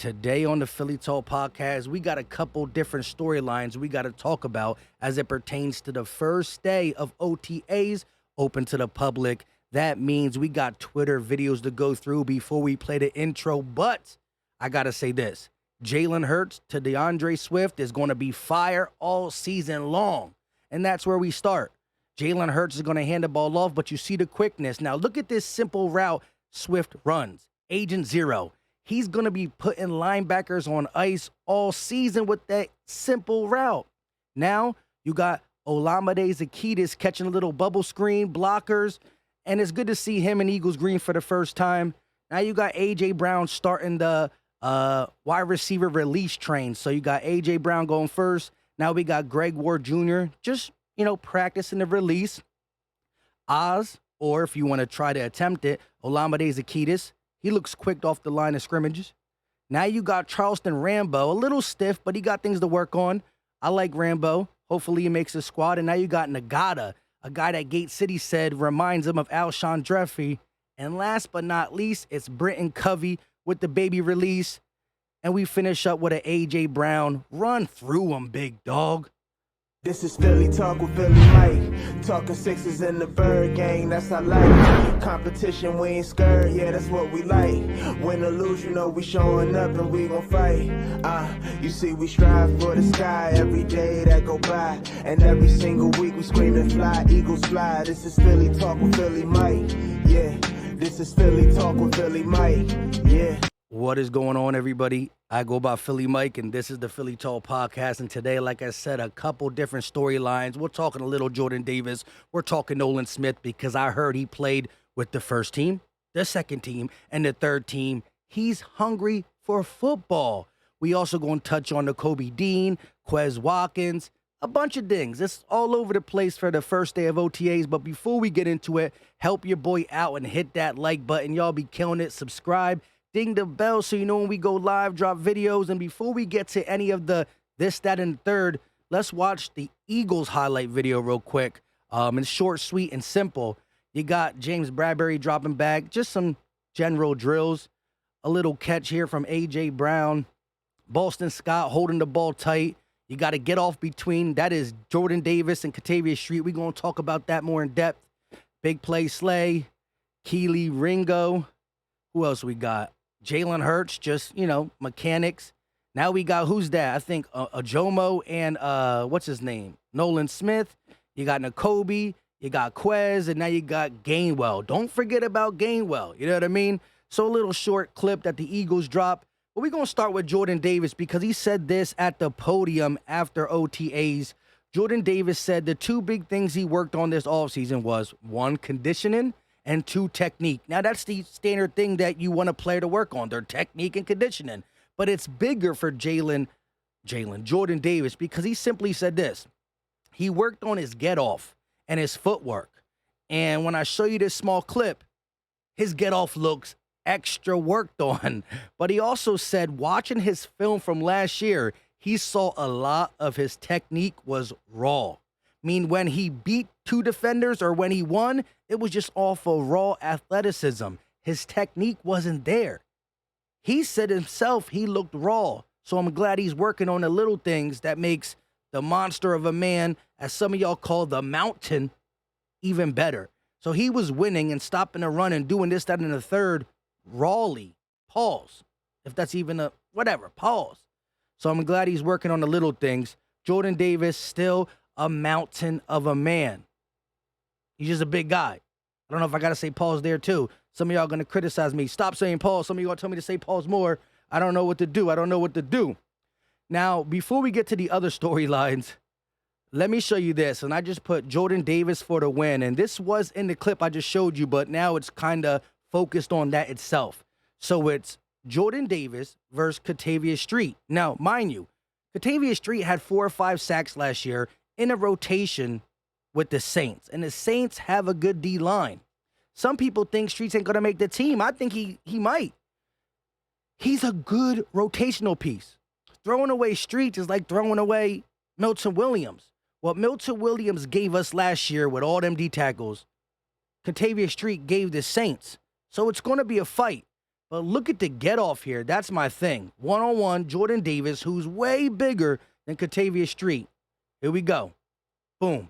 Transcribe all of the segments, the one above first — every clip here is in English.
Today on the Philly Talk podcast, we got a couple different storylines we got to talk about as it pertains to the first day of OTAs open to the public. That means we got Twitter videos to go through before we play the intro. But I got to say this. Jalen Hurts to DeAndre Swift is going to be fire all season long. And that's where we start. Jalen Hurts is going to hand the ball off, but you see the quickness. Now look at this simple route Swift runs. Agent Zero. He's going to be putting linebackers on ice all season with that simple route. Now, you got Olamide Zaccheaus catching a little bubble screen, blockers, and it's good to see him in Eagles green for the first time. Now you got A.J. Brown starting the wide receiver release train. So you got A.J. Brown going first. Now we got Greg Ward Jr. just, practicing the release. Oz, or if you want to try to attempt it, Olamide Zaccheaus. He looks quick off the line of scrimmages. Now you got Charleston Rambo, a little stiff, but he got things to work on. I like Rambo. Hopefully he makes the squad. And now you got Nagata, a guy that Gate City said reminds him of Alshon Jeffrey. And last but not least, it's Britton Covey with the baby release. And we finish up with an A.J. Brown. Run through him, big dog. This is Philly Talk with Philly Mike. Talking sixes in the bird gang, that's our life. Competition, we ain't scared, yeah, that's what we like. Win or lose, we showing up and we gon' fight. You see, we strive for the sky every day that go by. And every single week we scream and fly, Eagles fly. This is Philly Talk with Philly Mike, yeah. This is Philly Talk with Philly Mike, yeah. What is going on, everybody? I go by Philly Mike, and this is the Philly Talk podcast. And today, like I said, a couple different storylines. We're talking a little Jordan Davis. We're talking Nolan Smith because I heard he played with the first team, the second team, and the third team. He's hungry for football. We also going to touch on the Kobe Dean, Quez Watkins, a bunch of things. It's all over the place for the first day of OTAs. But before we get into it, help your boy out and hit that like button. Y'all be killing it. Subscribe. Ding the bell so you know when we go live, drop videos. And before we get to any of the this, that, and third, let's watch the Eagles highlight video real quick. It's short, sweet, and simple. You got James Bradbury dropping back, just some general drills. A little catch here from A.J. Brown. Boston Scott holding the ball tight. You got to get off between. That is Jordan Davis and Catavia Street. We're going to talk about that more in depth. Big play Slay. Keely Ringo. Who else we got? Jalen Hurts, just, mechanics. Now we got, who's that? I think Ajomo and, what's his name? Nolan Smith. You got Nakobe. You got Quez. And now you got Gainwell. Don't forget about Gainwell. You know what I mean? So a little short clip that the Eagles drop. But we're going to start with Jordan Davis because he said this at the podium after OTAs. Jordan Davis said the two big things he worked on this offseason was, one, conditioning, and two, technique. Now, that's the standard thing that you want a player to work on, their technique and conditioning. But it's bigger for Jordan Davis, because he simply said this. He worked on his get-off and his footwork. And when I show you this small clip, his get-off looks extra worked on. But he also said watching his film from last year, he saw a lot of his technique was raw. When he beat two defenders or when he won, it was just off of raw athleticism. His technique wasn't there. He said himself he looked raw. So I'm glad he's working on the little things that makes the monster of a man, as some of y'all call the mountain, even better. So he was winning and stopping the run and doing this, that, and the third rawly. Pause. If that's even a whatever, pause. So I'm glad he's working on the little things. Jordan Davis still a mountain of a man. He's just a big guy. I don't know if I got to say pause there too. Some of y'all going to criticize me. Stop saying pause. Some of you going to tell me to say pause more. I don't know what to do. Now, before we get to the other storylines, let me show you this. And I just put Jordan Davis for the win. And this was in the clip I just showed you, but now it's kind of focused on that itself. So it's Jordan Davis versus Catavia Street. Now, mind you, Catavia Street had 4 or 5 sacks last year in a rotation with the Saints. And the Saints have a good D-line. Some people think Streets ain't going to make the team. I think he might. He's a good rotational piece. Throwing away Streets is like throwing away Milton Williams. What Milton Williams gave us last year with all them D tackles, Catavia Street gave the Saints. So it's going to be a fight. But look at the get off here. That's my thing. One-on-one, Jordan Davis, who's way bigger than Catavia Street. Here we go. Boom.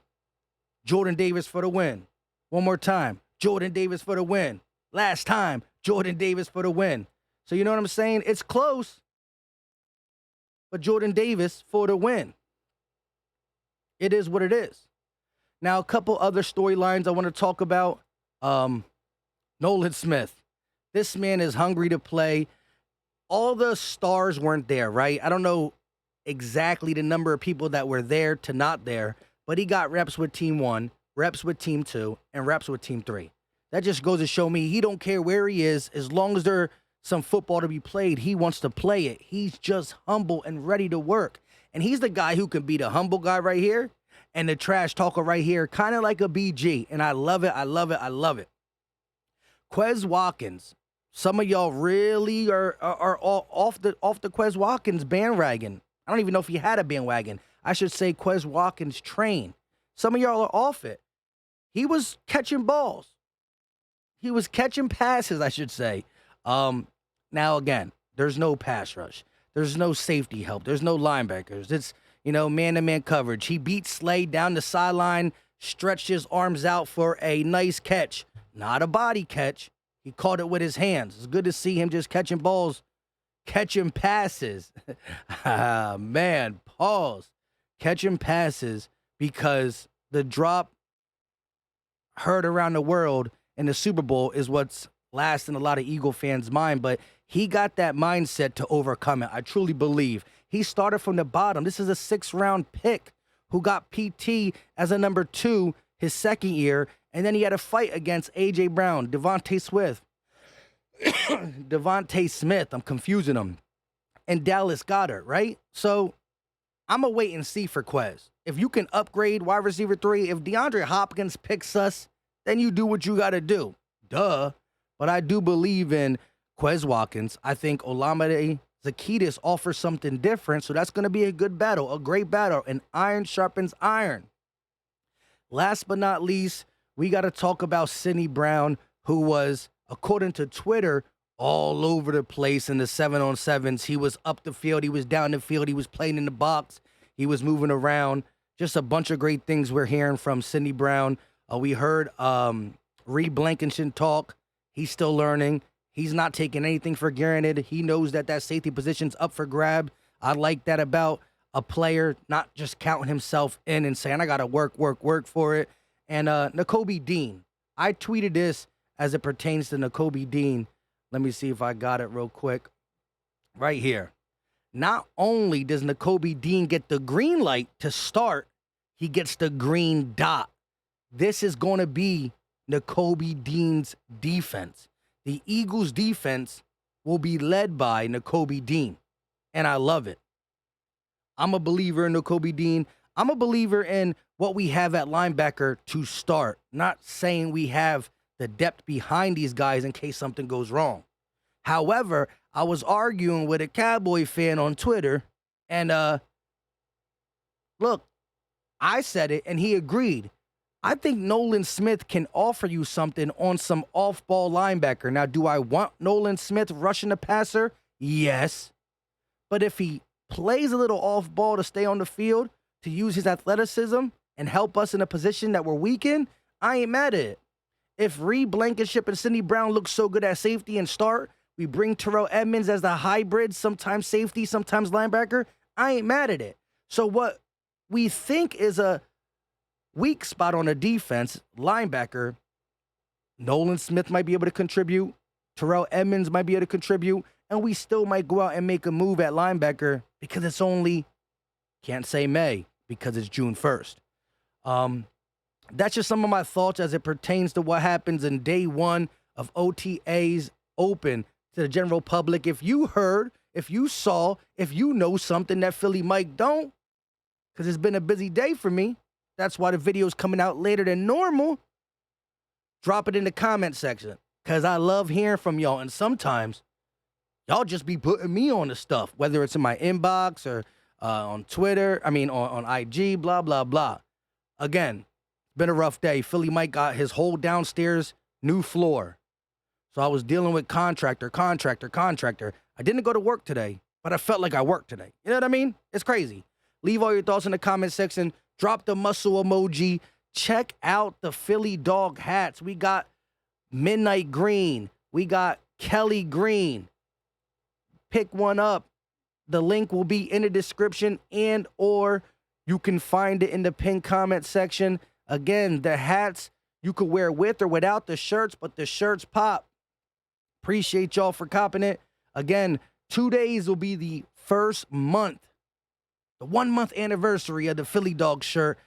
Jordan Davis for the win. One more time. Jordan Davis for the win. Last time, Jordan Davis for the win. So you know what I'm saying? It's close. But Jordan Davis for the win. It is what it is. Now, a couple other storylines I want to talk about. Nolan Smith. This man is hungry to play. All the stars weren't there, right? I don't know exactly the number of people that were there to not there, but he got reps with Team 1, reps with Team 2, and reps with Team 3. That just goes to show me he don't care where he is. As long as there's some football to be played, he wants to play it. He's just humble and ready to work. And he's the guy who can be the humble guy right here and the trash talker right here, kind of like a BG. And I love it, I love it, I love it. Quez Watkins. Some of y'all really are all off the Quez Watkins bandwagon. I don't even know if he had a bandwagon. I should say Quez Watkins train. Some of y'all are off it. He was catching balls. He was catching passes, I should say. Now, again, there's no pass rush. There's no safety help. There's no linebackers. It's, man-to-man coverage. He beat Slade down the sideline, stretched his arms out for a nice catch. Not a body catch. He caught it with his hands. It's good to see him just catching balls, catching passes. Man, pause. Catching passes because the drop heard around the world in the Super Bowl is what's last in a lot of Eagle fans' mind, but he got that mindset to overcome it. I truly believe. He started from the bottom. This is a 6th-round pick who got PT as a number 2 his second year, and then he had a fight against A.J. Brown, Devontae Smith, I'm confusing him, and Dallas Goedert, right? So I'm going to wait and see for Quez. If you can upgrade wide receiver 3, if DeAndre Hopkins picks us, then you do what you got to do. Duh. But I do believe in Quez Watkins. I think Olamide Zaccheaus offers something different, so that's going to be a good battle, a great battle, and iron sharpens iron. Last but not least, we got to talk about Sidney Brown, who was, according to Twitter, all over the place in the 7-on-7s. He was up the field. He was down the field. He was playing in the box. He was moving around. Just a bunch of great things we're hearing from Sidney Brown. We heard Reed Blankenship talk. He's still learning. He's not taking anything for granted. He knows that safety position's up for grab. I like that about a player, not just counting himself in and saying, I got to work for it. And Nakobe Dean. I tweeted this as it pertains to Nakobe Dean. Let me see if I got it real quick. Right here. Not only does Nakobe Dean get the green light to start, he gets the green dot. This is going to be Nakobe Dean's defense. The Eagles' defense will be led by Nakobe Dean, and I love it. I'm a believer in Nakobe Dean. I'm a believer in what we have at linebacker to start, not saying we have the depth behind these guys in case something goes wrong. However, I was arguing with a Cowboy fan on Twitter, and look, I said it, and he agreed. I think Nolan Smith can offer you something on some off-ball linebacker. Now, do I want Nolan Smith rushing the passer? Yes. But if he plays a little off-ball to stay on the field, to use his athleticism and help us in a position that we're weak in, I ain't mad at it. If Reed Blankenship and Sidney Brown look so good at safety and start, we bring Terrell Edmonds as the hybrid, sometimes safety, sometimes linebacker, I ain't mad at it. So what we think is a weak spot on the defense, linebacker, Nolan Smith might be able to contribute, Terrell Edmonds might be able to contribute, and we still might go out and make a move at linebacker because it's only, can't say May, because it's June 1st. That's just some of my thoughts as it pertains to what happens in day 1 of OTAs open to the general public. If you heard, if you saw, if you know something that Philly Mike don't, because it's been a busy day for me, that's why the video's coming out later than normal, drop it in the comment section, because I love hearing from y'all, and sometimes y'all just be putting me on the stuff, whether it's in my inbox or on Twitter, on IG, blah, blah, blah. Again, it's been a rough day. Philly Mike got his whole downstairs new floor. So I was dealing with contractor. I didn't go to work today, but I felt like I worked today. You know what I mean? It's crazy. Leave all your thoughts in the comment section. Drop the muscle emoji. Check out the Philly dog hats. We got Midnight Green. We got Kelly Green. Pick one up. The link will be in the description and or you can find it in the pinned comment section. Again, the hats you could wear with or without the shirts, but the shirts pop. Appreciate y'all for copping it. Again, 2 days will be the first month, the 1 month anniversary of the Philly Dog shirt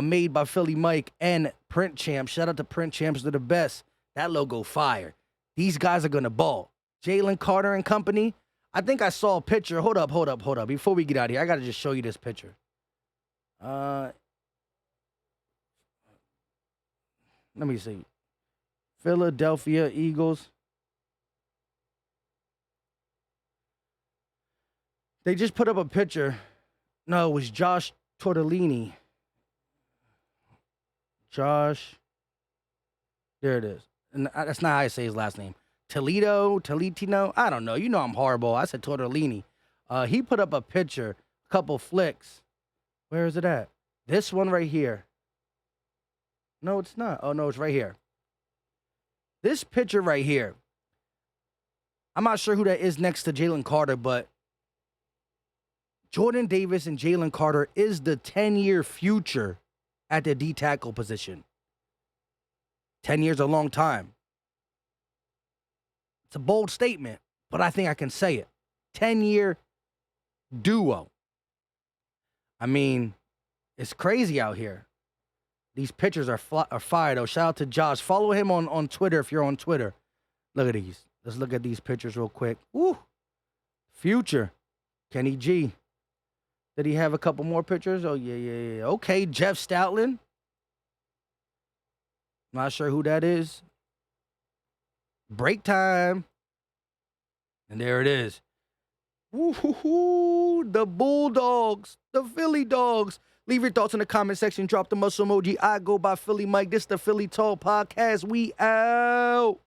made by Philly Mike and Print Champs. Shout out to Print Champs. They're the best. That logo fire. These guys are going to ball. Jalen Carter and company. I think I saw a picture. Hold up. Before we get out of here, I got to just show you this picture. Let me see. Philadelphia Eagles. They just put up a picture. No, it was Josh Tortellini. Josh. There it is. And that's not how I say his last name. Tolentino. I don't know. You know I'm horrible. I said Tortellini. He put up a picture, a couple flicks. Where is it at? This one right here. No, it's not. Oh, no, it's right here. This picture right here. I'm not sure who that is next to Jalen Carter, but Jordan Davis and Jalen Carter is the 10-year future at the D-tackle position. 10 years a long time. It's a bold statement, but I think I can say it. 10-year duo. I mean, it's crazy out here. These pictures are fire, though. Shout out to Josh. Follow him on Twitter if you're on Twitter. Look at these. Let's look at these pictures real quick. Woo! Future. Kenny G. Did he have a couple more pictures? Oh, yeah. Okay, Jeff Stoutland. Not sure who that is. Break time. And there it is. Woo-hoo-hoo. The Bulldogs. The Philly Dogs. Leave your thoughts in the comment section. Drop the muscle emoji. I go by Philly Mike. This is the Philly Talk Podcast. We out.